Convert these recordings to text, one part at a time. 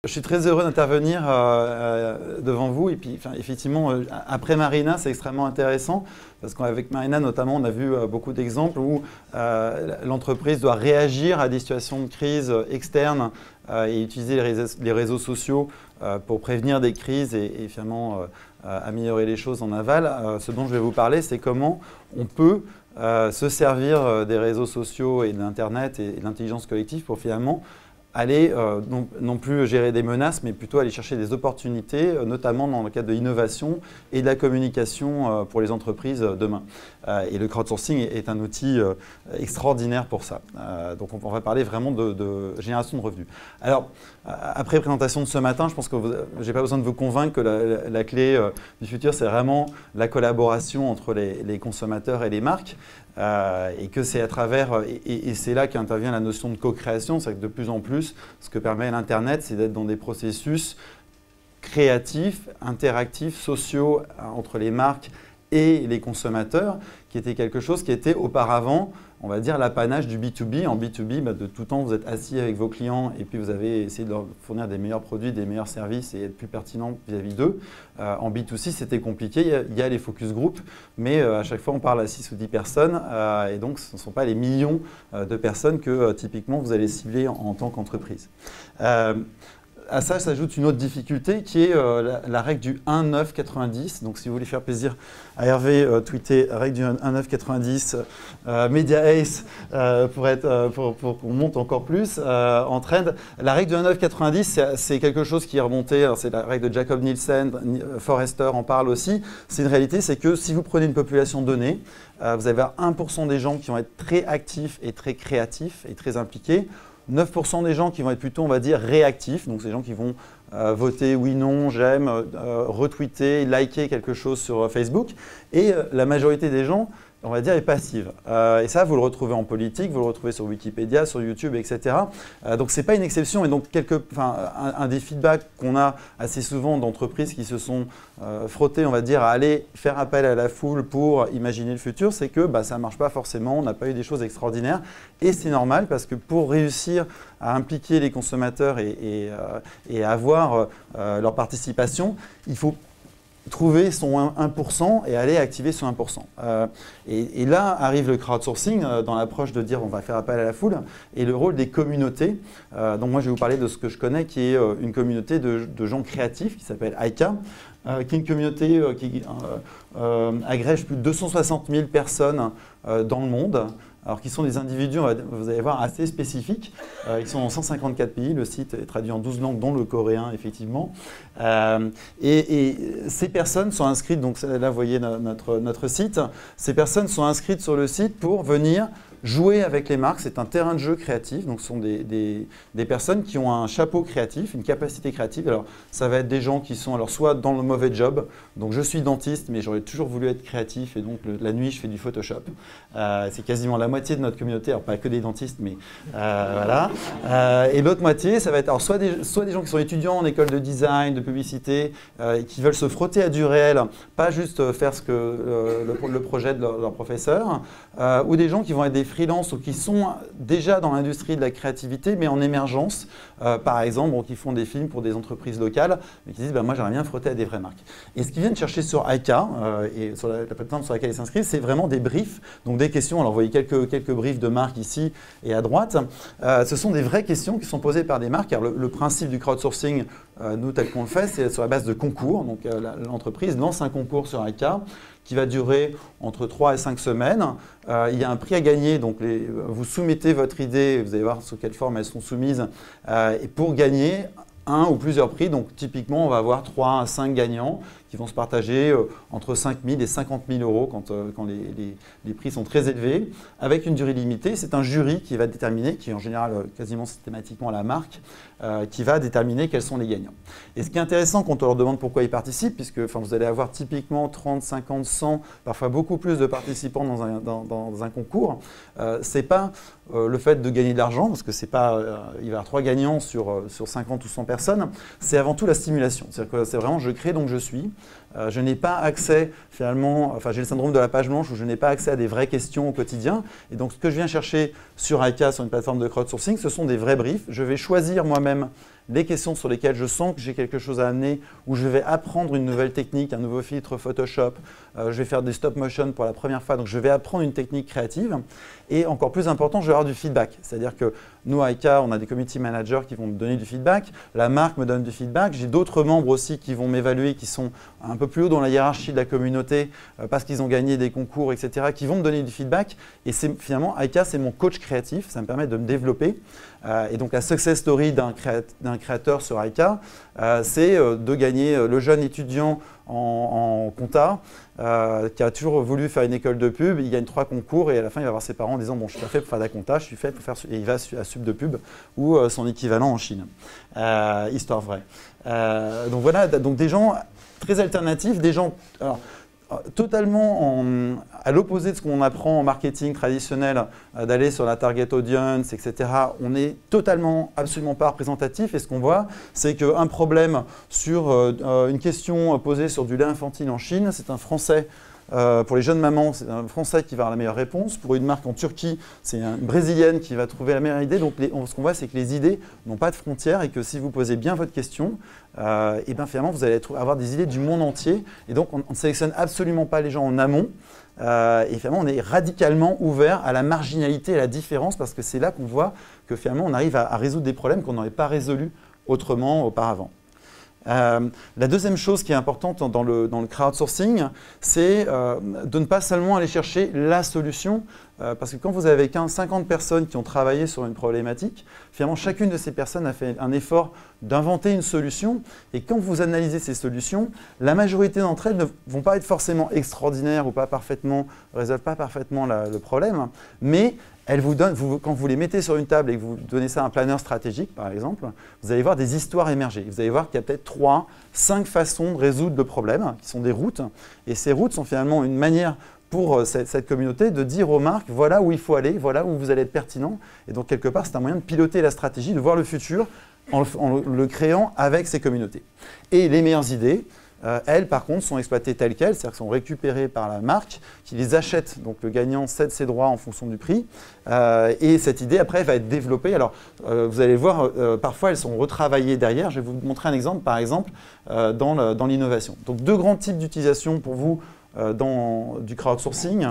Je suis très heureux d'intervenir devant vous. Et puis, effectivement, après Marina, c'est extrêmement intéressant parce qu'avec Marina, notamment, on a vu beaucoup d'exemples où l'entreprise doit réagir à des situations de crise externes et utiliser les réseaux sociaux pour prévenir des crises et finalement améliorer les choses en aval. Ce dont je vais vous parler, c'est comment on peut se servir des réseaux sociaux et de l'Internet et de l'intelligence collective pour finalement aller non plus gérer des menaces, mais plutôt aller chercher des opportunités, notamment dans le cadre de l'innovation et de la communication pour les entreprises demain. Et le crowdsourcing est un outil extraordinaire pour ça. Donc on va parler vraiment de génération de revenus. Alors, après présentation de ce matin, je pense que je n'ai pas besoin de vous convaincre que la clé du futur, c'est vraiment la collaboration entre les consommateurs et les marques. Et que c'est à travers, et c'est là qu'intervient la notion de co-création, c'est que de plus en plus, ce que permet l'Internet, c'est d'être dans des processus créatifs, interactifs, sociaux entre les marques et les consommateurs, qui était quelque chose qui était auparavant, on va dire, l'apanage du B2B. En B2B, de tout temps, vous êtes assis avec vos clients et puis vous avez essayé de leur fournir des meilleurs produits, des meilleurs services et être plus pertinent vis-à-vis d'eux. En B2C, c'était compliqué. Il y a les focus group, mais à chaque fois, on parle à 6 ou 10 personnes et donc ce ne sont pas les millions de personnes que typiquement vous allez cibler en tant qu'entreprise. À ça s'ajoute une autre difficulté qui est la règle du 1,9,90. Donc, si vous voulez faire plaisir à Hervé, tweetez règle du 1,9,90 Media Ace pour qu'on monte encore plus en trend. La règle du 1,9,90, c'est quelque chose qui est remonté. C'est la règle de Jacob Nielsen, Forrester en parle aussi. C'est une réalité, c'est que si vous prenez une population donnée, vous avez 1% des gens qui vont être très actifs et très créatifs et très impliqués. 9% des gens qui vont être plutôt, on va dire, réactifs, donc ces gens qui vont voter oui, non, j'aime, retweeter, liker quelque chose sur Facebook, et la majorité des gens, on va dire, est passive. Et ça, vous le retrouvez en politique, vous le retrouvez sur Wikipédia, sur YouTube, etc. Donc, ce n'est pas une exception. Et donc, un des feedbacks qu'on a assez souvent d'entreprises qui se sont frottées, on va dire, à aller faire appel à la foule pour imaginer le futur, c'est que ça ne marche pas forcément, on n'a pas eu des choses extraordinaires. Et c'est normal parce que pour réussir à impliquer les consommateurs et avoir leur participation, il faut trouver son 1% et aller activer son 1%. Et là arrive le crowdsourcing dans l'approche de dire on va faire appel à la foule et le rôle des communautés. Donc moi je vais vous parler de ce que je connais qui est une communauté de gens créatifs qui s'appelle Aika, qui est une communauté qui agrège plus de 260 000 personnes dans le monde. Alors qui sont des individus, vous allez voir, assez spécifiques. Ils sont dans 154 pays, le site est traduit en 12 langues, dont le coréen, effectivement. Et ces personnes sont inscrites, donc là vous voyez notre site, ces personnes sont inscrites sur le site pour venir jouer avec les marques. C'est un terrain de jeu créatif, donc ce sont des personnes qui ont un chapeau créatif, une capacité créative. Alors ça va être des gens qui sont alors soit dans le mauvais job, donc je suis dentiste mais j'aurais toujours voulu être créatif et donc la nuit je fais du Photoshop. C'est quasiment la moitié de notre communauté, alors pas que des dentistes mais voilà. Et l'autre moitié ça va être alors soit des gens qui sont étudiants en école de design, de publicité, qui veulent se frotter à du réel, pas juste faire ce que le projet de leur professeur, ou des gens qui vont être des freelance ou qui sont déjà dans l'industrie de la créativité mais en émergence, par exemple, qui font des films pour des entreprises locales mais qui disent moi j'aimerais bien frotter à des vraies marques. Et ce qu'ils viennent chercher sur Aika et sur la plateforme sur laquelle ils s'inscrivent, c'est vraiment des briefs, donc des questions. Alors vous voyez quelques briefs de marques ici et à droite. Ce sont des vraies questions qui sont posées par des marques car le principe du crowdsourcing, nous tel qu'on le fait, c'est sur la base de concours. Donc l'entreprise lance un concours sur Aika qui va durer entre 3 et 5 semaines. Il y a un prix à gagner, donc vous soumettez votre idée, vous allez voir sous quelle forme elles sont soumises, et pour gagner un ou plusieurs prix, donc typiquement on va avoir 3 à 5 gagnants qui vont se partager entre 5 000 et 50 000 euros quand les prix sont très élevés, avec une durée limitée. C'est un jury qui va déterminer, qui est en général quasiment systématiquement la marque, qui va déterminer quels sont les gagnants. Et ce qui est intéressant quand on leur demande pourquoi ils participent, puisque vous allez avoir typiquement 30, 50, 100, parfois beaucoup plus de participants dans un concours, c'est pas le fait de gagner de l'argent, parce que c'est pas, il va y avoir 3 gagnants sur 50 ou 100 personnes, c'est avant tout la stimulation. C'est-à-dire que c'est vraiment je crée donc je suis. Je n'ai pas accès finalement, j'ai le syndrome de la page blanche où je n'ai pas accès à des vraies questions au quotidien. Et donc ce que je viens chercher sur Aika, sur une plateforme de crowdsourcing, ce sont des vrais briefs. Je vais choisir moi-même les questions sur lesquelles je sens que j'ai quelque chose à amener, où je vais apprendre une nouvelle technique, un nouveau filtre Photoshop, je vais faire des stop motion pour la première fois, donc je vais apprendre une technique créative. Et encore plus important, je vais avoir du feedback. C'est-à-dire que nous, à ICA, on a des community managers qui vont me donner du feedback, la marque me donne du feedback, j'ai d'autres membres aussi qui vont m'évaluer, qui sont un peu plus haut dans la hiérarchie de la communauté parce qu'ils ont gagné des concours, etc., qui vont me donner du feedback. Et finalement, ICA, c'est mon coach créatif, ça me permet de me développer. Et donc la success story d'un créateur sur ICA, c'est de gagner le jeune étudiant en compta qui a toujours voulu faire une école de pub, il gagne 3 concours et à la fin il va voir ses parents en disant bon, je suis pas fait pour faire de la compta, je suis fait pour faire, et il va à Sub de pub ou son équivalent en Chine. Histoire vraie. Donc voilà, donc des gens très alternatifs, des gens totalement à l'opposé de ce qu'on apprend en marketing traditionnel, d'aller sur la target audience, etc. On est totalement, absolument pas représentatif. Et ce qu'on voit, c'est qu'un problème sur une question posée sur du lait infantile en Chine, c'est un Français. Pour les jeunes mamans, c'est un Français qui va avoir la meilleure réponse. Pour une marque en Turquie, c'est une Brésilienne qui va trouver la meilleure idée. Donc, ce qu'on voit, c'est que les idées n'ont pas de frontières et que si vous posez bien votre question, et bien finalement, vous allez avoir des idées du monde entier. Et donc, on ne sélectionne absolument pas les gens en amont. Et finalement, on est radicalement ouvert à la marginalité et à la différence parce que c'est là qu'on voit que finalement, on arrive à résoudre des problèmes qu'on n'aurait pas résolus autrement auparavant. La deuxième chose qui est importante dans le crowdsourcing, c'est de ne pas seulement aller chercher la solution, parce que quand vous avez 50 personnes qui ont travaillé sur une problématique, finalement chacune de ces personnes a fait un effort d'inventer une solution, et quand vous analysez ces solutions, la majorité d'entre elles ne vont pas être forcément extraordinaires ou résolvent pas parfaitement le problème, mais elles vous donnent, quand vous les mettez sur une table et que vous donnez ça à un planeur stratégique, par exemple, vous allez voir des histoires émerger. Vous allez voir qu'il y a peut-être 3, 5 façons de résoudre le problème, qui sont des routes. Et ces routes sont finalement une manière pour cette communauté de dire aux marques, voilà où il faut aller, voilà où vous allez être pertinent. Et donc, quelque part, c'est un moyen de piloter la stratégie, de voir le futur en le créant avec ces communautés. Et les meilleures idées, elles, par contre, sont exploitées telles quelles, c'est-à-dire qu'elles sont récupérées par la marque qui les achète. Donc, le gagnant cède ses droits en fonction du prix. Et cette idée, après, va être développée. Alors, vous allez voir, parfois, elles sont retravaillées derrière. Je vais vous montrer un exemple, par exemple, dans l'innovation. Donc, 2 grands types d'utilisation pour vous du crowdsourcing.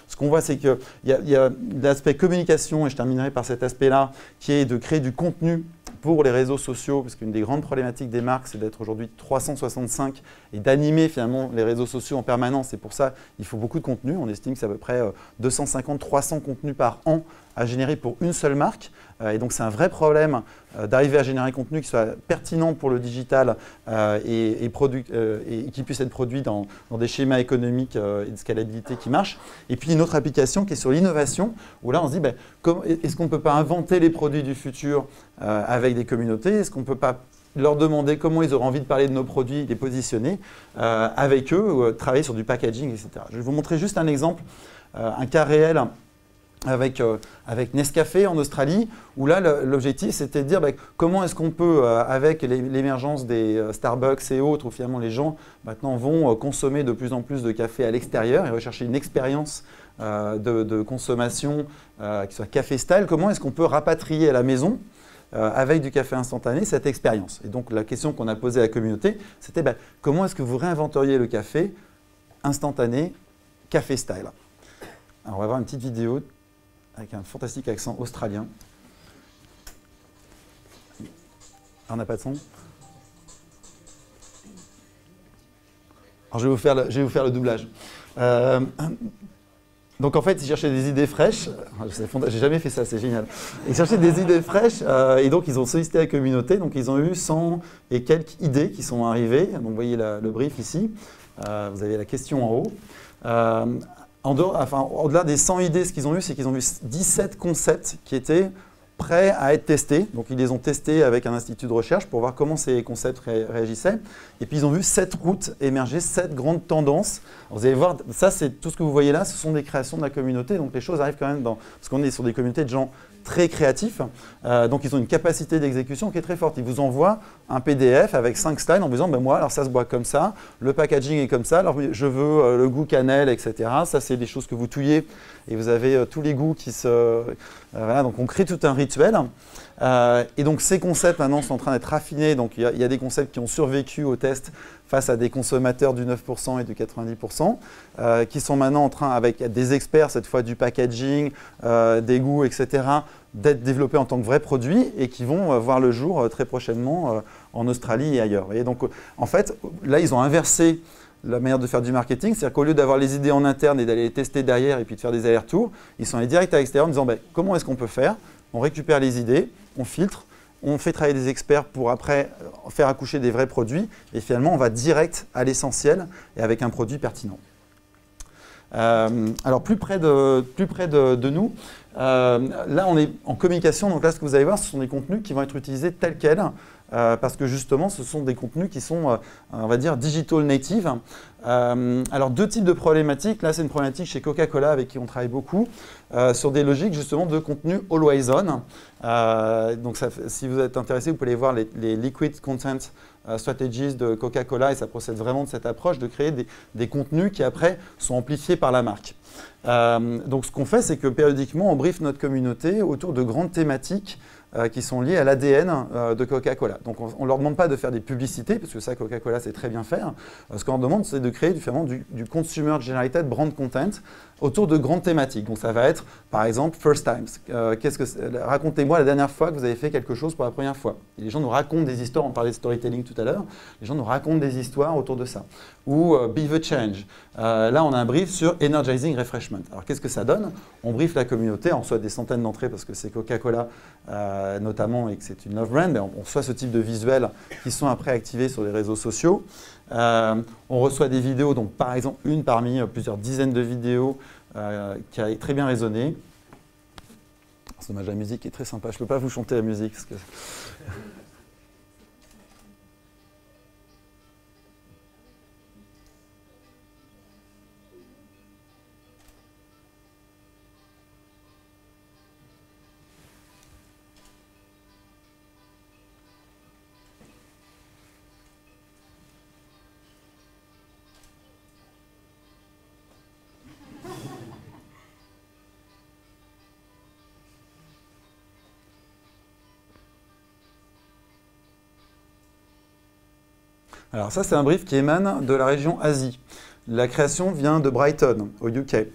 Ce qu'on voit, c'est qu'il y a l'aspect communication, et je terminerai par cet aspect-là, qui est de créer du contenu pour les réseaux sociaux, parce qu'une des grandes problématiques des marques, c'est d'être aujourd'hui 365 et d'animer finalement les réseaux sociaux en permanence. Et pour ça, il faut beaucoup de contenu. On estime que c'est à peu près 250-300 contenus par an à générer pour une seule marque. Et donc, c'est un vrai problème d'arriver à générer un contenu qui soit pertinent pour le digital et qui puisse être produit dans des schémas économiques et de scalabilité qui marchent. Et puis, une autre application qui est sur l'innovation, où là, on se dit, est-ce qu'on ne peut pas inventer les produits du futur avec des communautés? Est-ce qu'on ne peut pas leur demander comment ils auraient envie de parler de nos produits, les positionner avec eux, ou travailler sur du packaging, etc. Je vais vous montrer juste un exemple, un cas réel avec Nescafé en Australie, où là, l'objectif, c'était de dire comment est-ce qu'on peut, avec l'émergence des Starbucks et autres, où finalement les gens maintenant vont consommer de plus en plus de café à l'extérieur et rechercher une expérience de consommation qui soit café style, comment est-ce qu'on peut rapatrier à la maison avec du café instantané cette expérience. Et donc la question qu'on a posée à la communauté, c'était comment est-ce que vous réinventeriez le café instantané, café style? Alors on va voir une petite vidéo avec un fantastique accent australien. On n'a pas de son? Alors je vais vous faire le doublage. Donc en fait, ils cherchaient des idées fraîches. J'ai jamais fait ça, c'est génial. Ils cherchaient des idées fraîches et donc ils ont sollicité la communauté. Donc ils ont eu 100 et quelques idées qui sont arrivées. Donc vous voyez le brief ici. Vous avez la question en haut. Au-delà des 100 idées, ce qu'ils ont eu, c'est qu'ils ont eu 17 concepts qui étaient prêts à être testés. Donc, ils les ont testés avec un institut de recherche pour voir comment ces concepts réagissaient. Et puis, ils ont vu 7 routes émerger, 7 grandes tendances. Alors, vous allez voir, ça, c'est tout ce que vous voyez là, ce sont des créations de la communauté. Donc, les choses arrivent quand même parce qu'on est sur des communautés de gens très créatifs. Donc, ils ont une capacité d'exécution qui est très forte. Ils vous envoient un PDF avec 5 slides en vous disant, moi, alors ça se boit comme ça, le packaging est comme ça, alors je veux le goût cannelle, etc. Ça, c'est des choses que vous touillez et vous avez tous les goûts qui se… voilà, donc on crée tout un rituel. Et donc ces concepts maintenant sont en train d'être raffinés. Donc il y a des concepts qui ont survécu au test face à des consommateurs du 9% et du 90%, qui sont maintenant en train, avec des experts, cette fois du packaging, des goûts, etc., d'être développés en tant que vrais produits et qui vont voir le jour très prochainement en Australie et ailleurs. Et donc en fait, là, ils ont inversé la manière de faire du marketing, c'est-à-dire qu'au lieu d'avoir les idées en interne et d'aller les tester derrière et puis de faire des allers-retours, ils sont allés direct à l'extérieur en disant comment est-ce qu'on peut faire? On récupère les idées, on filtre, on fait travailler des experts pour après faire accoucher des vrais produits et finalement on va direct à l'essentiel et avec un produit pertinent. Alors plus près de nous, là on est en communication, donc là ce que vous allez voir ce sont des contenus qui vont être utilisés tels quels. Parce que justement, ce sont des contenus qui sont, on va dire, digital native. Alors, deux types de problématiques. Là, c'est une problématique chez Coca-Cola avec qui on travaille beaucoup, sur des logiques justement de contenu always on. Donc, si vous êtes intéressé, vous pouvez aller voir les Liquid Content Strategies de Coca-Cola et ça procède vraiment de cette approche de créer des contenus qui après sont amplifiés par la marque. Donc, ce qu'on fait, c'est que périodiquement, on briefe notre communauté autour de grandes thématiques qui sont liées à l'ADN de Coca-Cola. Donc on ne leur demande pas de faire des publicités, parce que ça, Coca-Cola sait très bien faire. Ce qu'on leur demande, c'est de créer du Consumer Generated Brand Content autour de grandes thématiques. Donc ça va être, par exemple, First Times. Racontez-moi la dernière fois que vous avez fait quelque chose pour la première fois. Et les gens nous racontent des histoires, on parlait de storytelling tout à l'heure, les gens nous racontent des histoires autour de ça. Ou Be the Change. Là, on a un brief sur Energizing Refreshment. Alors qu'est-ce que ça donne? On briefe la communauté, on reçoit des centaines d'entrées parce que c'est Coca-Cola notamment et que c'est une love brand, mais on reçoit ce type de visuels qui sont après activés sur les réseaux sociaux. On reçoit des vidéos, donc par exemple une parmi plusieurs dizaines de vidéos qui a très bien résonné. C'est dommage, la musique est très sympa, je ne peux pas vous chanter la musique. Parce que... Alors ça, c'est un brief qui émane de la région Asie. La création vient de Brighton, au UK.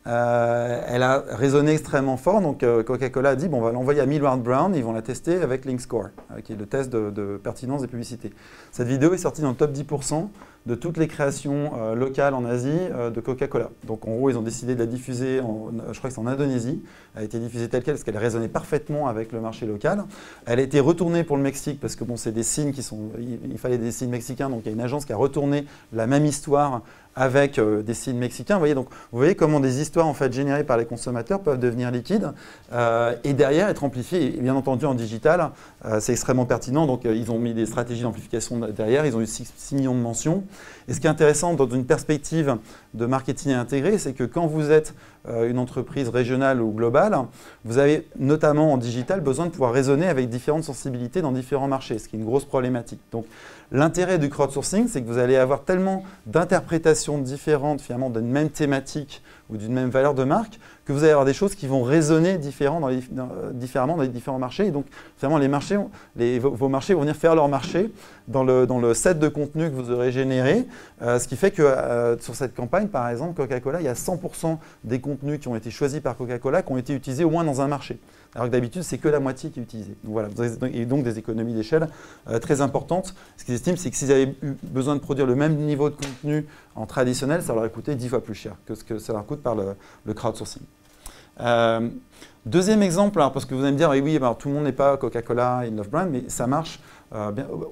Elle a résonné extrêmement fort, donc Coca-Cola a dit on va l'envoyer à Millward Brown, ils vont la tester avec Link Score, qui est le test de pertinence des publicités. Cette vidéo est sortie dans le top 10% de toutes les créations locales en Asie de Coca-Cola. Donc en gros, ils ont décidé de la diffuser, je crois que c'est en Indonésie, elle a été diffusée telle quelle parce qu'elle résonnait parfaitement avec le marché local. Elle a été retournée pour le Mexique parce que bon, c'est des signes qui sont, il fallait des signes mexicains, donc il y a une agence qui a retourné la même histoire avec des signes mexicains. Vous voyez comment des histoires en fait, générées par les consommateurs peuvent devenir liquides et derrière être amplifiées. Et bien entendu, en digital, c'est extrêmement pertinent. Donc, ils ont mis des stratégies d'amplification derrière. Ils ont eu 6 millions de mentions. Et ce qui est intéressant dans une perspective de marketing intégré, c'est que quand vous êtes une entreprise régionale ou globale, vous avez notamment en digital besoin de pouvoir raisonner avec différentes sensibilités dans différents marchés, ce qui est une grosse problématique. Donc, l'intérêt du crowdsourcing, c'est que vous allez avoir tellement d'interprétations différentes finalement d'une même thématique ou d'une même valeur de marque que vous allez avoir des choses qui vont résonner différemment dans les différents marchés. Et donc, finalement, vos marchés vont venir faire leur marché dans le set de contenu que vous aurez généré. Ce qui fait que sur cette campagne, par exemple, Coca-Cola, il y a 100% des contenus qui ont été choisis par Coca-Cola qui ont été utilisés au moins dans un marché. Alors que d'habitude, c'est que la moitié qui est utilisée. Donc voilà, et donc des économies d'échelle très importantes. Ce qu'ils estiment, c'est que s'ils avaient eu besoin de produire le même niveau de contenu en traditionnel, ça leur aurait coûté 10 fois plus cher que ce que ça leur coûte par le crowdsourcing. Deuxième exemple, alors parce que vous allez me dire, oui, alors, tout le monde n'est pas Coca-Cola et Love Brand, mais ça marche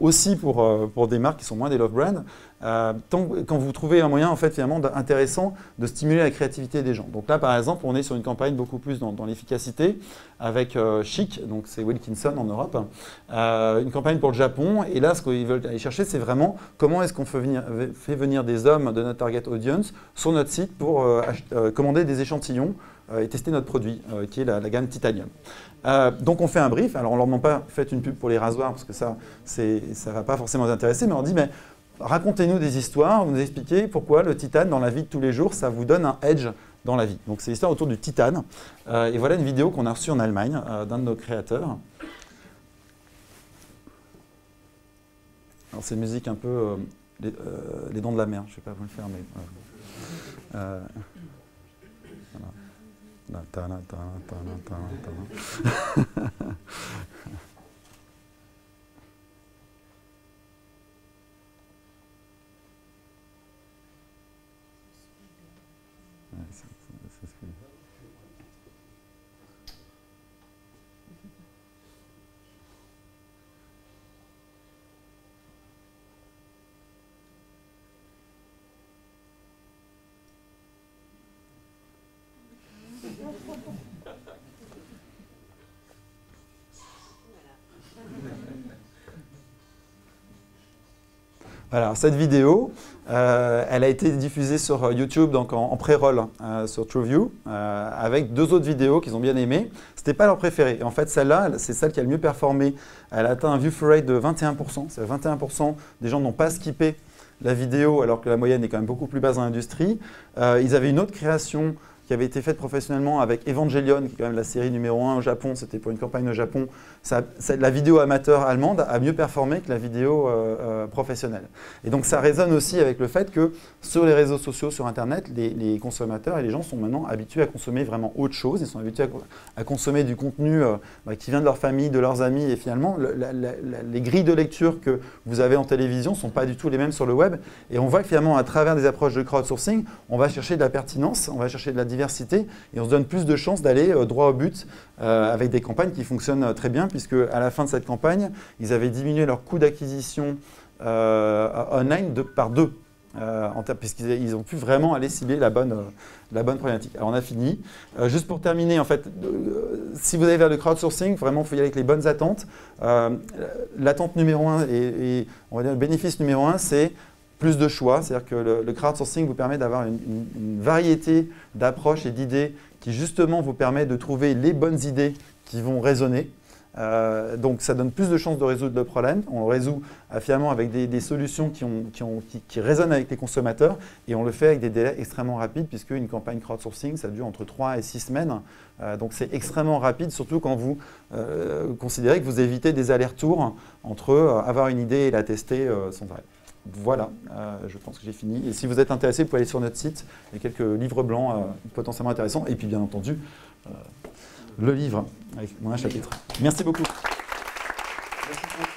aussi pour des marques qui sont moins des Love Brand, quand vous trouvez un moyen en fait, finalement, intéressant de stimuler la créativité des gens. Donc là, par exemple, on est sur une campagne beaucoup plus dans l'efficacité avec Chic, donc c'est Wilkinson en Europe, une campagne pour le Japon. Et là, ce qu'ils veulent aller chercher, c'est vraiment comment est-ce qu'on fait venir des hommes de notre target audience sur notre site pour commander des échantillons et tester notre produit, qui est la gamme Titanium. Donc on fait un brief, alors on ne leur demande pas faites une pub pour les rasoirs, parce que ça ne va pas forcément les intéresser, mais on leur dit mais racontez-nous des histoires, vous nous expliquez pourquoi le titane dans la vie de tous les jours, ça vous donne un edge dans la vie. Donc c'est l'histoire autour du titane. Et voilà une vidéo qu'on a reçue en Allemagne d'un de nos créateurs. c'est musique un peu les dents de la mer, je ne sais pas vous le faire, mais voilà. Ouais, c'est ce que... Voilà, cette vidéo, elle a été diffusée sur YouTube donc en pré-roll sur TrueView avec 2 autres vidéos qu'ils ont bien aimées. Ce n'était pas leur préférée. Et en fait, celle-là, c'est celle qui a le mieux performé. Elle a atteint un view through rate de 21%. C'est 21% des gens n'ont pas skippé la vidéo alors que la moyenne est quand même beaucoup plus basse dans l'industrie. Ils avaient une autre création qui avait été faite professionnellement avec Evangelion, qui est quand même la série numéro 1 au Japon. C'était pour une campagne au Japon. La vidéo amateur allemande a mieux performé que la vidéo professionnelle. Et donc ça résonne aussi avec le fait que sur les réseaux sociaux, sur Internet, les consommateurs et les gens sont maintenant habitués à consommer vraiment autre chose. Ils sont habitués à consommer du contenu qui vient de leur famille, de leurs amis. Et finalement, les grilles de lecture que vous avez en télévision ne sont pas du tout les mêmes sur le web. Et on voit que finalement, à travers des approches de crowdsourcing, on va chercher de la pertinence, on va chercher de la diversité et on se donne plus de chances d'aller droit au but avec des campagnes qui fonctionnent très bien puisque à la fin de cette campagne, ils avaient diminué leur coût d'acquisition online par 2 puisqu'ils ont pu vraiment aller cibler la bonne problématique. Alors on a fini. Juste pour terminer, en fait, si vous allez vers le crowdsourcing, vraiment il faut y aller avec les bonnes attentes. L'attente numéro 1 et on va dire le bénéfice numéro 1, c'est plus de choix, c'est-à-dire que le crowdsourcing vous permet d'avoir une variété d'approches et d'idées qui justement vous permet de trouver les bonnes idées qui vont résonner. Donc ça donne plus de chances de résoudre le problème. On le résout finalement avec des solutions qui résonnent avec les consommateurs et on le fait avec des délais extrêmement rapides puisque une campagne crowdsourcing, ça dure entre 3 et 6 semaines. Donc c'est extrêmement rapide, surtout quand vous considérez que vous évitez des allers-retours entre avoir une idée et la tester sans arrêt. Voilà, je pense que j'ai fini. Et si vous êtes intéressé, vous pouvez aller sur notre site. Il y a quelques livres blancs potentiellement intéressants. Et puis, bien entendu, le livre avec moins un chapitre. Merci beaucoup. Merci.